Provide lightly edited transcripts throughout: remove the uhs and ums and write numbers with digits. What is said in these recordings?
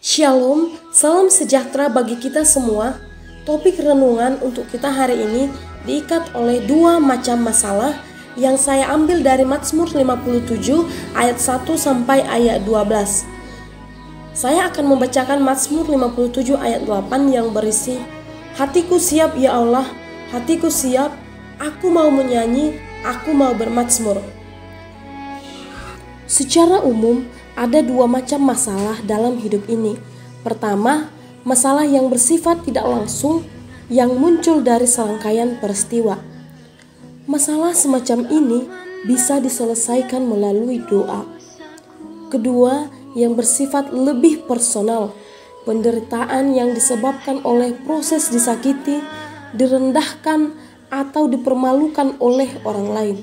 Shalom, salam sejahtera bagi kita semua. Topik renungan untuk kita hari ini diikat oleh dua macam masalah yang saya ambil dari Mazmur 57 ayat 1 sampai ayat 12. Saya akan membacakan Mazmur 57 ayat 8 yang berisi, "Hatiku siap ya Allah, hatiku siap, aku mau menyanyi, aku mau bermazmur." Secara umum, ada dua macam masalah dalam hidup ini. Pertama, masalah yang bersifat tidak langsung yang muncul dari serangkaian peristiwa. Masalah semacam ini bisa diselesaikan melalui doa. Kedua, yang bersifat lebih personal, penderitaan yang disebabkan oleh proses disakiti, direndahkan, atau dipermalukan oleh orang lain.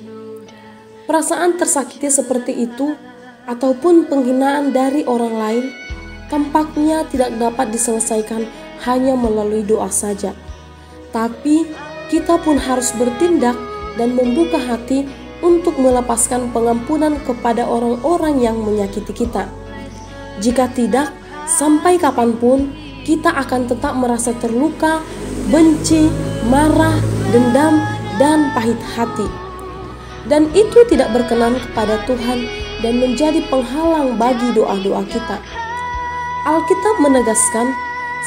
Perasaan tersakiti seperti itu ataupun penghinaan dari orang lain tampaknya tidak dapat diselesaikan hanya melalui doa saja. Tapi kita pun harus bertindak dan membuka hati untuk melepaskan pengampunan kepada orang-orang yang menyakiti kita. Jika tidak, sampai kapanpun kita akan tetap merasa terluka, benci, marah, dendam, dan pahit hati. Dan itu tidak berkenan kepada Tuhan dan menjadi penghalang bagi doa-doa kita. Alkitab menegaskan,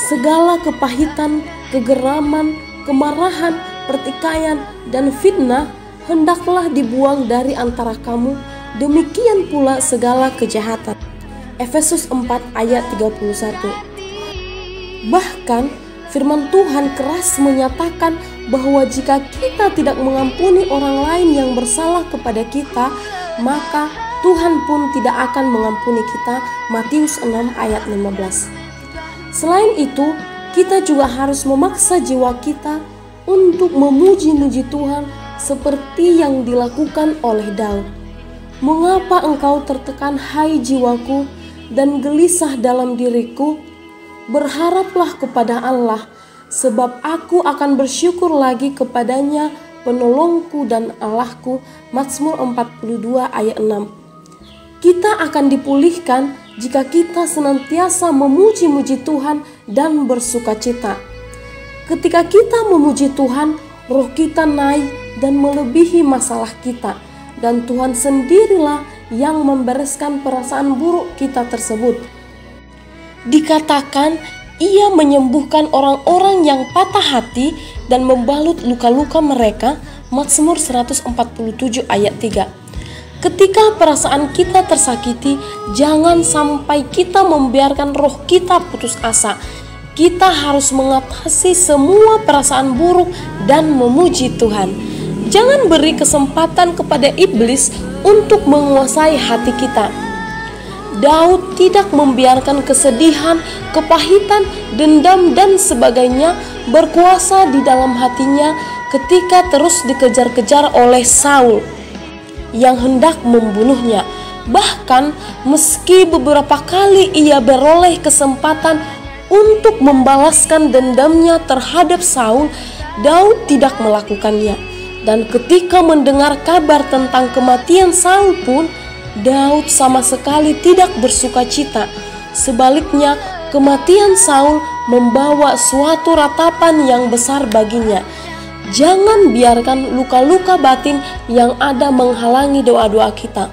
segala kepahitan, kegeraman, kemarahan, pertikaian, dan fitnah hendaklah dibuang dari antara kamu, demikian pula segala kejahatan. Efesus 4 ayat 31. Bahkan firman Tuhan keras menyatakan bahwa jika kita tidak mengampuni orang lain yang bersalah kepada kita, maka Tuhan pun tidak akan mengampuni kita. Matius 6 ayat 15. Selain itu, kita juga harus memaksa jiwa kita untuk memuji-muji Tuhan seperti yang dilakukan oleh Daud. "Mengapa engkau tertekan, hai jiwaku, dan gelisah dalam diriku? Berharaplah kepada Allah, sebab aku akan bersyukur lagi kepadanya, penolongku dan Allahku." Mazmur 42 ayat 6. Kita akan dipulihkan jika kita senantiasa memuji-muji Tuhan dan bersukacita. Ketika kita memuji Tuhan, roh kita naik dan melebihi masalah kita, dan Tuhan sendirilah yang membereskan perasaan buruk kita tersebut. Dikatakan, Ia menyembuhkan orang-orang yang patah hati dan membalut luka-luka mereka. Mazmur 147 ayat 3. Ketika perasaan kita tersakiti, jangan sampai kita membiarkan roh kita putus asa. Kita harus mengatasi semua perasaan buruk dan memuji Tuhan. Jangan beri kesempatan kepada iblis untuk menguasai hati kita. Daud tidak membiarkan kesedihan, kepahitan, dendam, dan sebagainya berkuasa di dalam hatinya ketika terus dikejar-kejar oleh Saul yang hendak membunuhnya. Bahkan meski beberapa kali ia beroleh kesempatan untuk membalaskan dendamnya terhadap Saul, Daud tidak melakukannya. Dan ketika mendengar kabar tentang kematian Saul pun, Daud sama sekali tidak bersukacita. Sebaliknya, kematian Saul membawa suatu ratapan yang besar baginya. Jangan biarkan luka-luka batin yang ada menghalangi doa-doa kita.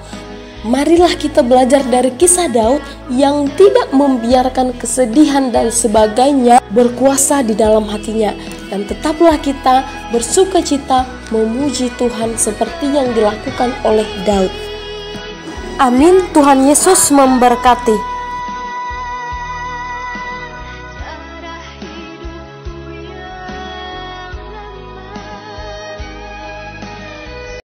Marilah kita belajar dari kisah Daud yang tidak membiarkan kesedihan dan sebagainya berkuasa di dalam hatinya. Dan tetaplah kita bersukacita memuji Tuhan seperti yang dilakukan oleh Daud. Amin. Tuhan Yesus memberkati.